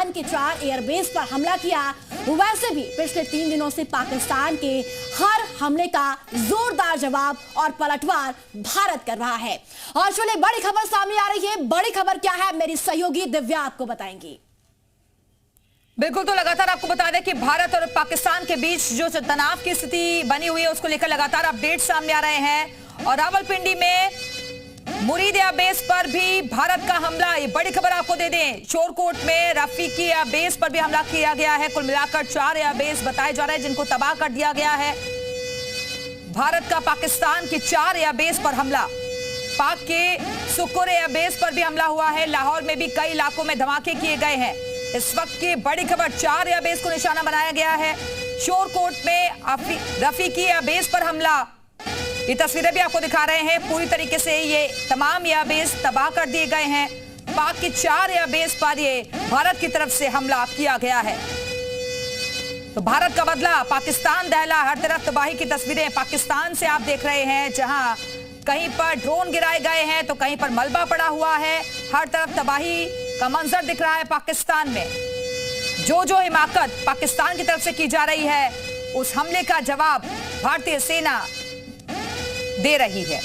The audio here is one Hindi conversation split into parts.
पाकिस्तान के 4 एयरबेस पर हमला किया, वैसे भी पिछले 3 दिनों से पाकिस्तान के हर हमले का जोरदार जवाब और पलटवार भारत कर रहा है। और चलिए बड़ी खबर सामने आ रही है। बड़ी खबर क्या है, मेरी सहयोगी दिव्या आपको बताएंगी। बिल्कुल, तो लगातार आपको बता दें कि भारत और पाकिस्तान के बीच जो तनाव की स्थिति बनी हुई है उसको लेकर लगातार अपडेट सामने आ रहे हैं। और रावलपिंडी में मुरीद एयरबेस पर भी भारत का हमला, ये बड़ी खबर आपको दे दें। शोरकोट में रफीकी एयरबेस पर भी हमला किया गया है। कुल मिलाकर 4 एयरबेस बताए जा रहे हैं जिनको तबाह कर दिया गया है। भारत का पाकिस्तान के 4 एयरबेस पर हमला। पाक के सुकुर एयरबेस पर भी हमला हुआ है। लाहौर में भी कई इलाकों में धमाके किए गए हैं। इस वक्त की बड़ी खबर, 4 एयरबेस को निशाना बनाया गया है। शोरकोट में रफीकी एयरबेस पर हमला, ये तस्वीरें भी आपको दिखा रहे हैं। पूरी तरीके से ये तमाम एयरबेस तबाह कर दिए गए हैं। पाक के 4 एयरबेस पर ये भारत की तरफ से हमला किया गया है। तो भारत का बदला, पाकिस्तान दहला, हर तरफ तबाही की तस्वीरें पाकिस्तान से आप देख रहे हैं, जहां कहीं पर ड्रोन गिराए गए हैं तो कहीं पर मलबा पड़ा हुआ है। हर तरफ तबाही का मंजर दिख रहा है पाकिस्तान में। जो हिमाकत पाकिस्तान की तरफ से की जा रही है, उस हमले का जवाब भारतीय सेना दे रही है।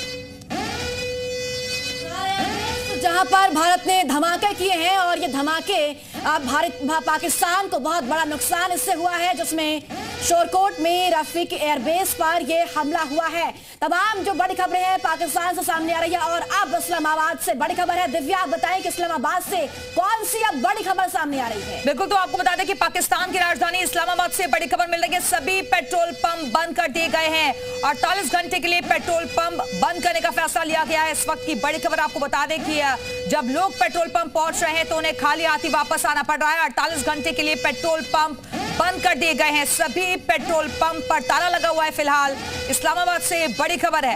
जहां पर भारत ने धमाके किए हैं और ये धमाके पाकिस्तान को बहुत बड़ा नुकसान इससे हुआ है, जिसमें शोरकोट में रफीक एयरबेस पर ये हमला हुआ है। तमाम जो बड़ी खबरें हैं पाकिस्तान से सामने आ रही है। और अब इस्लामाबाद से बड़ी खबर है। दिव्या, आप बताएं कि इस्लामाबाद से कौन सी अब बड़ी खबर सामने आ रही है? बिल्कुल, तो आपको बता दें कि पाकिस्तान की राजधानी इस्लामाबाद से बड़ी खबर मिल रही है। सभी पेट्रोल पंप बंद कर दिए गए हैं। 48 घंटे के लिए पेट्रोल पंप बंद करने का फैसला लिया गया है। इस वक्त की बड़ी खबर आपको बता दें कि जब लोग पेट्रोल पंप पहुंच रहे हैं तो उन्हें खाली हाथ ही वापस आना पड़ रहा है। 48 घंटे के लिए पेट्रोल पंप बंद कर दिए गए हैं। सभी पेट्रोल पंप पर ताला लगा हुआ है। फिलहाल इस्लामाबाद से बड़ी खबर है।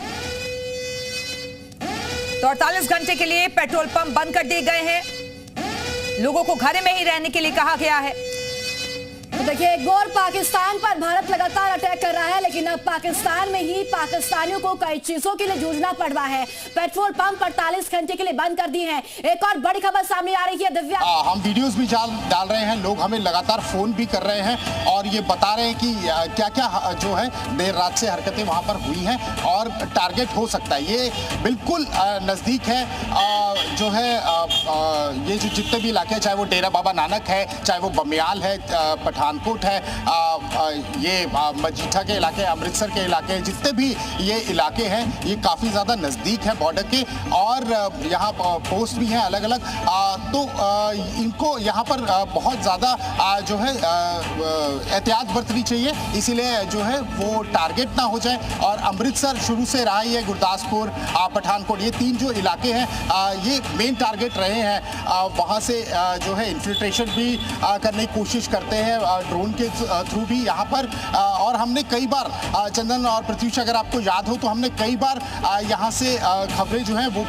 तो 48 घंटे के लिए पेट्रोल पंप बंद कर दिए गए हैं। लोगों को घर में ही रहने के लिए कहा गया है। तो देखिए, एक और पाकिस्तान पर भारत लगातार अटैक कर रहा है, लेकिन अब पाकिस्तान में ही पाकिस्तानियों को कई चीजों के लिए जूझना पड़ रहा है। पेट्रोल पंप 48 घंटे के लिए बंद कर दिए हैं। एक और बड़ी खबर सामने आ रही है। दिव्या, हम वीडियोस भी डाल रहे हैं, लोग हमें लगातार फोन भी कर रहे हैं और ये बता रहे हैं कि क्या क्या जो है देर रात से हरकतें वहां पर हुई हैं और टारगेट हो सकता है। ये बिल्कुल नजदीक है। जो है ये जो जितने भी इलाके, चाहे वो डेरा बाबा नानक है, चाहे वो बमियाल है, पठानकोट है, ये मजीठा के इलाके, अमृतसर के इलाके, जितने भी ये इलाके हैं ये काफ़ी ज़्यादा नज़दीक है बॉर्डर के और यहाँ पोस्ट भी हैं अलग अलग। तो इनको यहाँ पर बहुत ज़्यादा जो है एहतियात बरतनी चाहिए, इसीलिए जो है वो टारगेट ना हो जाए। और अमृतसर शुरू से रहा ही है, गुरदासपुर, पठानकोट, ये 3 जो इलाके हैं ये मेन टारगेट रहे हैं। वहाँ से जो है इन्फिल्ट्रेशन भी करने की कोशिश करते हैं ड्रोन के थ्रू भी यहाँ पर। और हमने कई बार, चंदन और प्रत्युष, अगर आपको याद हो तो हमने कई बार यहाँ से खबरें जो है वो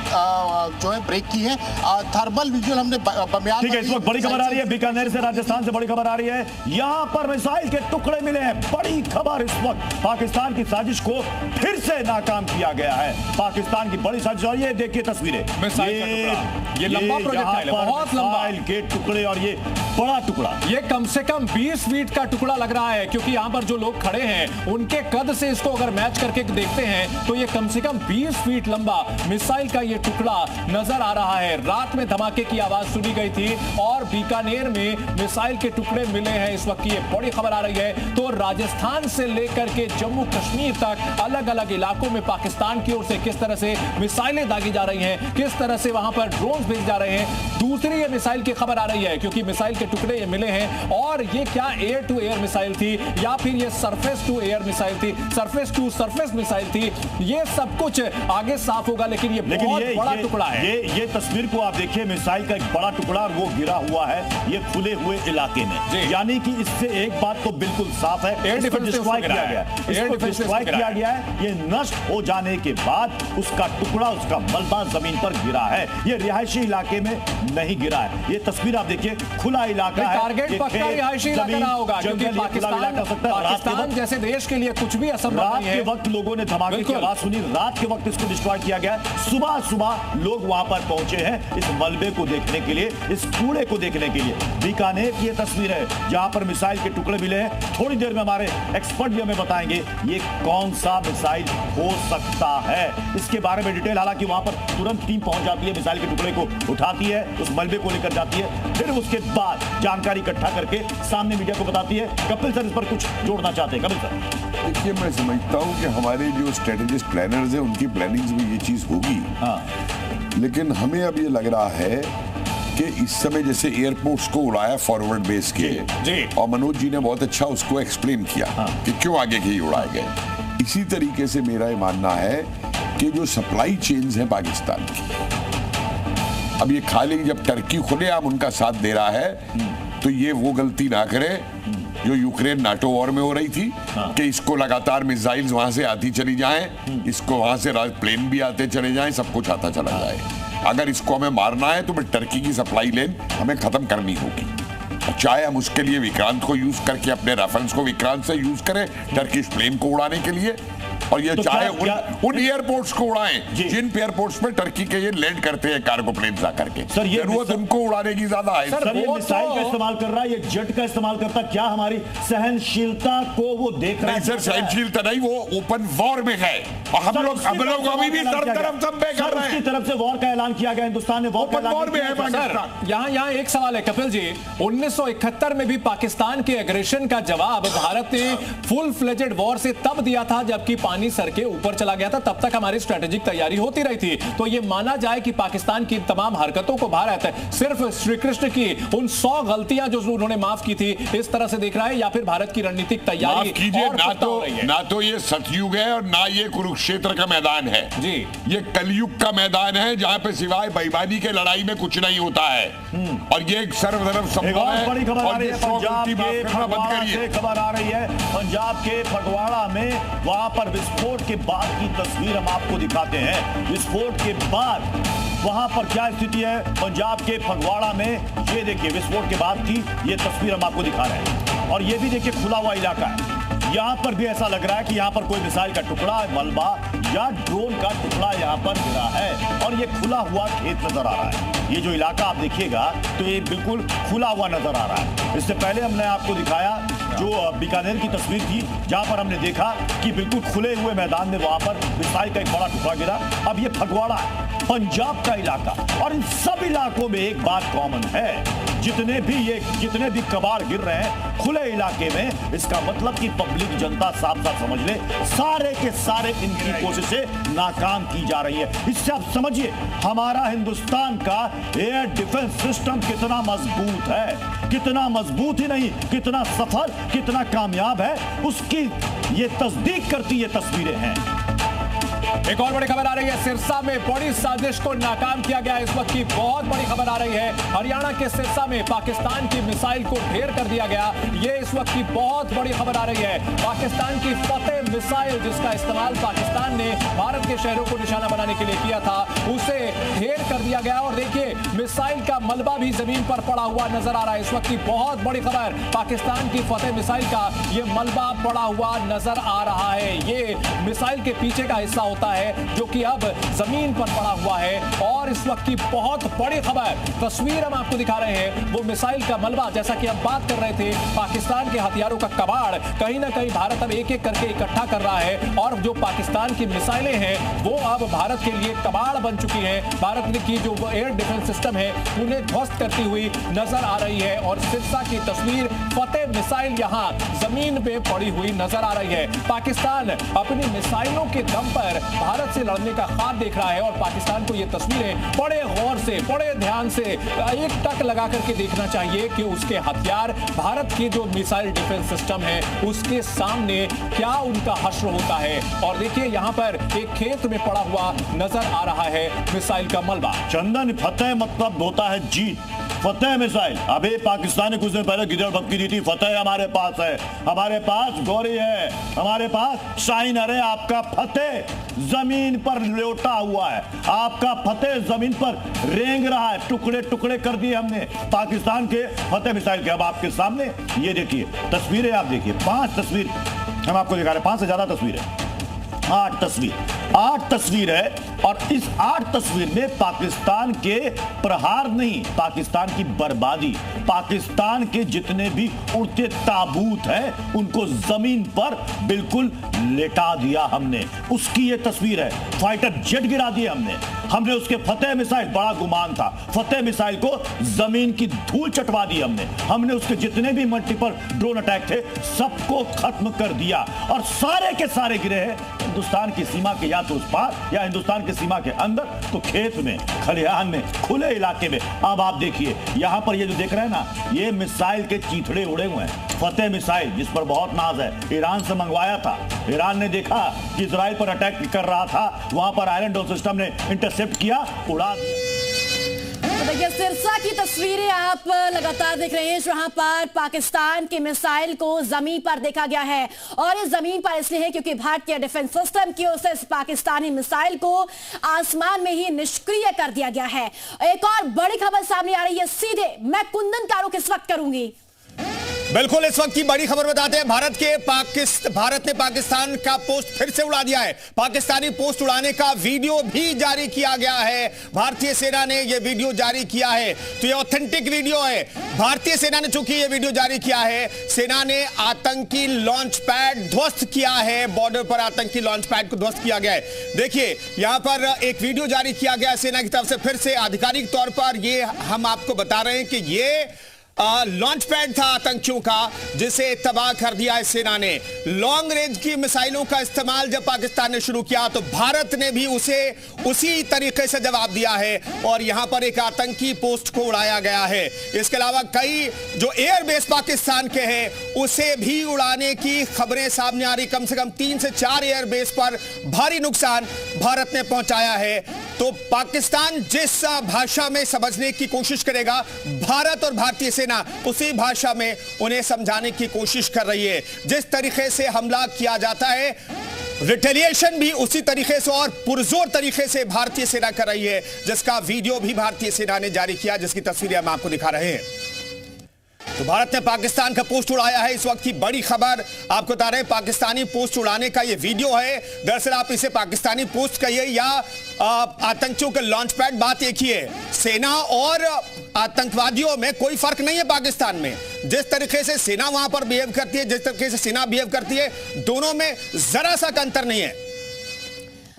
जो है ब्रेक की है। थर्मल विजुअल हमने बमियाल। ठीक है, इस वक्त बड़ी खबर आ रही है बीकानेर से, राजस्थान से बड़ी खबर आ रही है। यहाँ पर मिसाइल के टुकड़े मिले हैं। बड़ी खबर, इस वक्त पाकिस्तान की साजिश को फिर से नाकाम किया गया है। पाकिस्तान की बड़ी साजिश। और ये देखिए तस्वीरें, ये लंबा प्रोजेक्टाइल है, बहुत लंबा के टुकड़े और ये बड़ा टुकड़ा, ये कम से कम 20 फीट का टुकड़ा लग रहा है, क्योंकि यहाँ पर जो लोग खड़े हैं उनके कद से इसको अगर मैच करके देखते हैं तो ये कम से कम 20 फीट लंबा मिसाइल का ये टुकड़ा नजर आ रहा है। रात में धमाके की आवाज सुनी गई थी और बीकानेर में मिसाइल के टुकड़े मिले हैं। इस वक्त की ये बड़ी खबर आ रही है। तो राजस्थान से लेकर के जम्मू कश्मीर तक अलग अलग इलाकों में पाकिस्तान की ओर से किस तरह से मिसाइलें दागी जा रही हैं, किस तरह से वहां पर ड्रोन भेजे जा रहे हैं। दूसरी ये मिसाइल की खबर आ रही है, क्योंकि मिसाइल के टुकड़े ये मिले हैं। और ये क्या एयर टू एयर मिसाइल थी या फिर ये सरफेस टू एयर मिसाइल थी, सरफेस टू सरफेस मिसाइल थी, ये सब कुछ आगे साफ होगा। लेकिन ये बहुत बड़ा टुकड़ा है। ये तस्वीर को आप देखिए, मिसाइल का एक बड़ा टुकड़ा वो गिरा हुआ है ये खुले हुए इलाके में। यानी कि इससे एक बात तो बिल्कुल साफ है, एयर डिफेंस डिस्ट्रॉय किया गया है, इसको डिस्ट्रॉय किया गया है। ये नष्ट हो जाने के बाद उसका टुकड़ा, उसका मलबा जमीन पर गिरा है। ये रिहायशी इलाके में नहीं गिरा है। ये तस्वीर आप देखिए, खुला इलाका है, टारगेट पक्का रिहायशी इलाका रहा होगा, क्योंकि पाकिस्तान जैसे देश के लिए कुछ भी असंभव रात नहीं है। के वक्त लोगों ने धमाके की आवाज सुनी, रात के वक्त इसको डिस्ट्रॉय किया गया। सुबह लोग वहां पर पहुंचे हैं इस मलबे को देखने के लिए, इस कूड़े को देखने के लिए। बीकानेर की ये तस्वीर है जहां पर मिसाइल के टुकड़े मिले हैं। थोड़ी देर में हमारे एक्सपर्ट भी हमें बताएंगे ये कौन सा मिसाइल हो सकता है, इसके बारे में डिटेल। हालांकि वहां पर तुरंत टीम पहुंच जाती है, मिसाइल के टुकड़े को उठाती है, उस मलबे को लेकर जाती है, फिर उसके बाद जानकारी इकट्ठा करके सामने मीडिया को बताती है। कपिल सर इस पर कुछ जोड़ना चाहते हैं। कपिल सर, देखिए, मैं समझता हूं कि हमारे जो स्ट्रेटेजिस्ट प्लानर्स हैं उनकी प्लानिंग्स में ये चीज होगी। लेकिन हमें अब ये लग रहा है कि इस समय जैसे एयरपोर्ट्स को उड़ाया फॉरवर्ड बेस के जी। और मनोज जी ने बहुत अच्छा उसको एक्सप्लेन किया कि क्यों आगे के ही उड़ाए गए। इसी तरीके से मेरा ये मानना है कि जो सप्लाई चेन्स हैं पाकिस्तान की, अब ये खाली जब टर्की खुलेआम उनका साथ दे रहा है तो ये वो गलती ना करे जो यूक्रेन नाटो वॉर में हो रही थी कि इसको लगातार मिसाइल्स वहां से आती चली जाएं, इसको वहां से प्लेन भी आते चले जाएं, सब कुछ आता चला जाए। अगर इसको हमें मारना है तो फिर टर्की की सप्लाई लेन हमें खत्म करनी होगी। चाहे हम उसके लिए विक्रांत को यूज करके अपने राफेल्स को विक्रांत से यूज करें टर्किश प्लेन को उड़ाने के लिए, और ये तो चाहे उन एयरपोर्ट्स को उड़ाएं जिन एयरपोर्ट्स पे टर्की के ये लैंड करते हैं कार्गो प्लेन जा करके। सर, ये जरूरत उनको उड़ाने की ज्यादा है। सर, ये मिसाइल का इस्तेमाल कर रहा है, ये जेट का इस्तेमाल करता, क्या हमारी सहनशीलता को वो देख रहा है? सर, सहनशीलता नहीं, वो ओपन वॉर में है और हम लोग अभी भी सर तरफ संबे कर रहे हैं। उसकी तरफ से वॉर का ऐलान किया गया, हिंदुस्तान ने ओपन वॉर में है पाकिस्तान। यहाँ एक सवाल है कपिल जी, 1971 में भी पाकिस्तान के एग्रेशन का जवाब भारत ने फुल फ्लेजेड वॉर से तब दिया था जबकि पानी सर के ऊपर चला गया था, तब तक हमारी स्ट्रेटेजिक तैयारी होती रही थी। तो ये माना जाए कि पाकिस्तान की तमाम हरकतों को भारत सिर्फ श्री कृष्ण की उन 100 गलतियां जो उन्होंने माफ की थी इस तरह से देख रहा है, या फिर भारत की रणनीतिक तैयारी ना तो ये सतयुग है और ना ये कुरुक्षेत्र का मैदान है जी, ये कलयुग का मैदान है जहां पे सिवाय बेईमानी के लड़ाई में कुछ नहीं होता है। और ये सर्वधर्म संभव है। बड़ी खबर आ रही है, पंजाब के फगवाड़ा से खबर आ रही है, पंजाब के फगवाड़ा में वहां पर विस्फोट के बाद की तस्वीर हम आपको दिखाते हैं। विस्फोट के बाद वहां पर क्या स्थिति है पंजाब के फगवाड़ा में, ये देखिए विस्फोट के बाद की ये तस्वीर हम आपको दिखा रहे हैं। और ये भी देखिए खुला हुआ इलाका है, यहां पर भी ऐसा लग रहा है कि यहां पर कोई मिसाइल का टुकड़ा, मलबा या ड्रोन का टुकड़ा यहां पर गिरा है और ये खुला हुआ खेत नजर आ रहा है। ये जो इलाका आप देखिएगा तो ये बिल्कुल खुला हुआ नजर आ रहा है। इससे पहले हमने आपको दिखाया जो बीकानेर की तस्वीर थी जहां पर हमने देखा कि बिल्कुल खुले हुए मैदान में वहां पर मिसाइल का एक बड़ा टुकड़ा गिरा। अब ये फगवाड़ा है, पंजाब का इलाका, और इन सब इलाकों में एक बात कॉमन है, जितने भी कबाड़ गिर रहे हैं खुले इलाके में, इसका मतलब कि पब्लिक जनता साफ साफ समझ ले सारे के सारे इनकी कोशिशें नाकाम की जा रही है। इससे आप समझिए हमारा हिंदुस्तान का एयर डिफेंस सिस्टम कितना मजबूत है, कितना मजबूत ही नहीं कितना सफल, कितना कामयाब है, उसकी ये तस्दीक करती ये तस्वीरें हैं। एक और बड़ी खबर आ रही है, सिरसा में बड़ी साजिश को नाकाम किया गया। इस वक्त की बहुत बड़ी खबर आ रही है, हरियाणा के सिरसा में पाकिस्तान की मिसाइल को ढेर कर दिया गया। ये इस वक्त की बहुत बड़ी खबर आ रही है। पाकिस्तान की फतेह मिसाइल जिसका इस्तेमाल पाकिस्तान ने भारत के शहरों को निशाना बनाने के लिए किया था, उसे ढेर कर दिया गया। और देखिए मिसाइल का मलबा भी जमीन पर पड़ा हुआ नजर आ रहा है। इस वक्त की बहुत बड़ी खबर, पाकिस्तान की फतेह मिसाइल का ये मलबा पड़ा हुआ नजर आ रहा है। ये मिसाइल के पीछे का हिस्सा होता है जो कि अब जमीन पर पड़ा हुआ है। और इस वक्त की बहुत बड़ी खबर, तस्वीर हम आपको दिखा रहे हैं, वो मिसाइल का मलबा, जैसा कि हम बात कर रहे थे, पाकिस्तान के हथियारों का कबाड़ कहीं ना कहीं भारत अब एक एक करके इकट्ठा कर रहा है। और जो पाकिस्तान की मिसाइलें हैं वो अब भारत के लिए कबाड़ बन चुकी हैं। भारत की जो एयर डिफेंस सिस्टम है उन्हें ध्वस्त करती हुई नजर आ रही है। और सिरसा की तस्वीर, फतेह मिसाइल यहां जमीन पे पड़ी हुई नजर आ रही है। पाकिस्तान अपनी मिसाइलों के दम पर भारत से लड़ने का ख्वाब देख रहा है। और पाकिस्तान को ये तस्वीरें बड़े गौर से, बड़े ध्यान से एक टक लगा करके देखना चाहिए कि उसके हथियार, भारत के जो मिसाइल डिफेंस सिस्टम है उसके सामने क्या उनका हश्र होता है। और देखिए यहां पर एक खेत में पड़ा हुआ नजर आ रहा है मिसाइल का मलबा। चंदन, फतेह मतलब होता है जीत। फतेह मिसाइल। अभी पाकिस्तान ने कुछ दिन पहले गिदड़ भपकी दी थी, फतेह हमारे पास है, हमारे पास गौरी है, हमारे पास शाहीन। अरे आपका फतेह जमीन पर लेटा हुआ है, आपका फतेह जमीन पर रेंग रहा है, टुकड़े टुकड़े कर दिए हमने पाकिस्तान के फतेह मिसाइल के। अब आपके सामने ये देखिए तस्वीरें, आप देखिए 5 तस्वीर हम आपको दिखा रहे हैं, 5 से ज्यादा तस्वीर है, 8 तस्वीर है। और इस 8 तस्वीर में पाकिस्तान के प्रहार नहीं, पाकिस्तान की बर्बादी, पाकिस्तान के जितने भी उड़ते ताबूत हैं उनको जमीन पर बिल्कुल लेटा दिया हमने। उसकी ये तस्वीर है, फाइटर जेट गिरा दिए हमने उसके फतेह मिसाइल, बड़ा गुमान था, फतेह मिसाइल को जमीन की धूल चटवा दी हमने उसके जितने भी मल्टीपल ड्रोन अटैक थे सबको खत्म कर दिया। और सारे के सारे गिरे हैं हिंदुस्तान की सीमा के या तो उस पार या हिंदुस्तान की सीमा के अंदर, तो खेत में, खलिहान में, खुले इलाके में। अब आप देखिए यहां पर ये जो देख रहे हैं ना, ये मिसाइल के चीथड़े उड़े हुए हैं। फतेह मिसाइल जिस पर बहुत नाज है, ईरान से मंगवाया था, ईरान ने देखा कि इजराइल पर अटैक कर रहा था, वहां पर आयरन डोम सिस्टम ने इंटरसेप्ट किया, उड़ा दिया। देखिए सिरसा की तस्वीरें आप लगातार देख रहे हैं, जहां पर पाकिस्तान के मिसाइल को जमीन पर देखा गया है। और ये जमीन पर इसलिए है क्योंकि भारतीय डिफेंस सिस्टम की ओर से इस पाकिस्तानी मिसाइल को आसमान में ही निष्क्रिय कर दिया गया है। एक और बड़ी खबर सामने आ रही है, सीधे मैं कुंदन का रुख इस वक्त करूंगी। बिल्कुल, इस वक्त की बड़ी खबर बताते हैं। भारत ने पाकिस्तान का पोस्ट फिर से उड़ा दिया है। पाकिस्तानी पोस्ट उड़ाने का वीडियो भी जारी किया गया है, भारतीय सेना ने यह वीडियो जारी किया है। तो ये ऑथेंटिक वीडियो है, भारतीय सेना ने चूंकि यह वीडियो जारी किया है, सेना ने आतंकी लॉन्च पैड ध्वस्त किया है, बॉर्डर पर आतंकी लॉन्च पैड को ध्वस्त किया गया है। देखिए यहां पर एक वीडियो जारी किया गया सेना की तरफ से, फिर से आधिकारिक तौर पर ये हम आपको बता रहे हैं कि ये लॉन्च पैड था आतंकियों का, जिसे तबाह कर दिया है सेना ने। लॉन्ग रेंज की मिसाइलों का इस्तेमाल जब पाकिस्तान ने शुरू किया तो भारत ने भी उसे उसी तरीके से जवाब दिया है और यहां पर एक आतंकी पोस्ट को उड़ाया गया है। इसके अलावा कई जो एयरबेस पाकिस्तान के हैं उसे भी उड़ाने की खबरें सामने आ रही। कम से कम 3 से 4 एयरबेस पर भारी नुकसान भारत ने पहुंचाया है। तो पाकिस्तान जिस भाषा में समझने की कोशिश करेगा, भारत और भारतीय सेना उसी भाषा में उन्हें समझाने की कोशिश कर रही है। जिस तरीके से हमला किया जाता है, रिटेलिएशन भी उसी तरीके से और पुरजोर तरीके से भारतीय सेना कर रही है, जिसका वीडियो भी भारतीय सेना ने जारी किया, जिसकी तस्वीरें हम आपको दिखा रहे हैं। तो भारत ने पाकिस्तान का पोस्ट उड़ाया है। इस वक्त की बड़ी खबर आपको बता रहे हैं, पाकिस्तानी पोस्ट उड़ाने का ये वीडियो है। दरअसल आप इसे पाकिस्तानी पोस्ट कहिए या आतंकियों के लॉन्च पैड, बात एक ही है। सेना और आतंकवादियों में कोई फर्क नहीं है पाकिस्तान में। जिस तरीके से सेना वहां पर बिहेव करती है, जिस तरीके से सेना बिहेव करती है, दोनों में जरा सा अंतर नहीं है।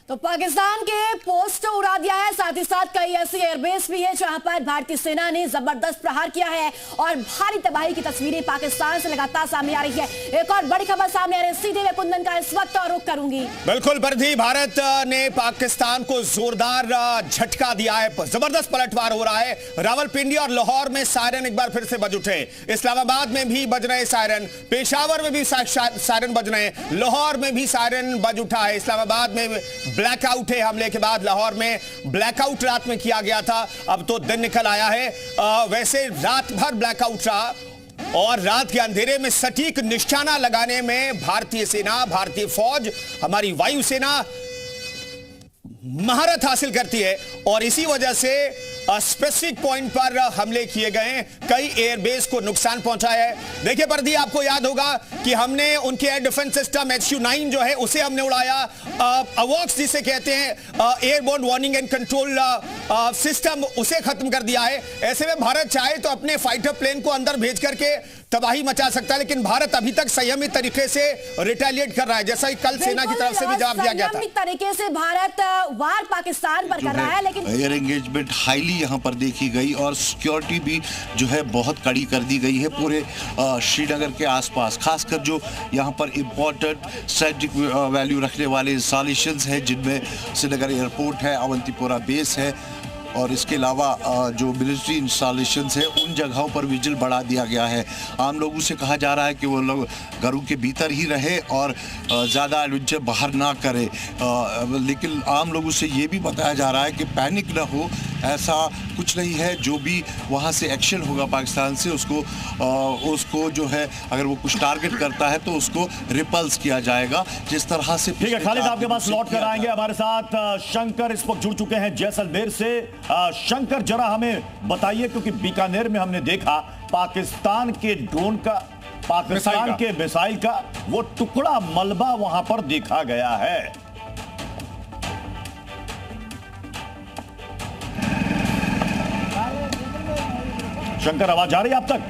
तो पाकिस्तान के पोस्ट उड़ा दिया है, साथ ही साथ कई ऐसी एयरबेस भी है जहां पर भारतीय सेना ने जबरदस्त प्रहार किया है और भारी तबाही की तस्वीरें पाकिस्तान से लगातार सामने आ रही है। एक और बड़ी खबर सामने आ रही है, सीधे मैं कुंदन का इस वक्त और रुख करूंगी। बिल्कुल बर्दी, भारत ने पाकिस्तान को जोरदार झटका दिया है, जबरदस्त पलटवार हो रहा है। रावलपिंडी और लाहौर में सायरन एक बार फिर से बज उठे, इस्लामाबाद में भी बज रहे सायरन, पेशावर में भी सायरन बज रहे हैं, लाहौर में भी सायरन बज उठा है। इस्लामाबाद में ब्लैकआउट है हमले के बाद, लाहौर में ब्लैकआउट रात में किया गया था, अब तो दिन निकल आया है। वैसे रात भर ब्लैकआउट रहा और रात के अंधेरे में सटीक निशाना लगाने में भारतीय सेना, भारतीय फौज, हमारी वायुसेना महारत हासिल करती है और इसी वजह से स्पेसिफिक पॉइंट पर हमले किए गए, कई एयरबेस को नुकसान पहुंचाया है। देखिए पर्दी, आपको याद होगा कि हमने उनके एयर डिफेंस सिस्टम HU-9 जो है उसे हमने उड़ाया, अवॉक्स जिसे कहते हैं airborne warning and control system, उसे खत्म कर दिया है। ऐसे में भारत चाहे तो अपने फाइटर प्लेन को अंदर भेज करके तबाही मचा सकता है, लेकिन भारत अभी तक संयमित तरीके से रिटेलिएट कर रहा है, जैसा कि कल सेना की तरफ से भी जवाब दिया गया था। संयमित तरीके से भारत वार पाकिस्तान पर कर रहा है, लेकिन एयर एंगेजमेंट हाईली यहाँ पर देखी गई और सिक्योरिटी भी जो है बहुत कड़ी कर दी गई है पूरे श्रीनगर के आसपास, खासकर जो यहाँ पर इम्पोर्टेंट स्ट्रेटेजिक वैल्यू रखने वाले इंस्टॉलेशंस हैं, जिनमें श्रीनगर एयरपोर्ट है, अवंतीपोरा बेस है, और इसके अलावा जो मिलिट्री इंस्टॉलेशंस है उन जगहों पर विजिल बढ़ा दिया गया है। आम लोगों से कहा जा रहा है कि वो लोग घरों के भीतर ही रहे और ज़्यादा एडवेंचर बाहर ना करे, लेकिन आम लोगों से ये भी बताया जा रहा है कि पैनिक ना हो, ऐसा कुछ नहीं है। जो भी वहाँ से एक्शन होगा पाकिस्तान से उसको जो है अगर वो कुछ टारगेट करता है तो उसको रिपल्स किया जाएगा, जिस तरह से। ठीक है खालिद, आपके पास लौट कर आएंगे। हमारे साथ शंकर इस वक्त जुड़ चुके हैं जैसलमेर से। शंकर जरा हमें बताइए, क्योंकि बीकानेर में हमने देखा पाकिस्तान के ड्रोन का, पाकिस्तान के मिसाइल का वो टुकड़ा मलबा वहां पर देखा गया है। शंकर, आवाज आ रही है आप तक?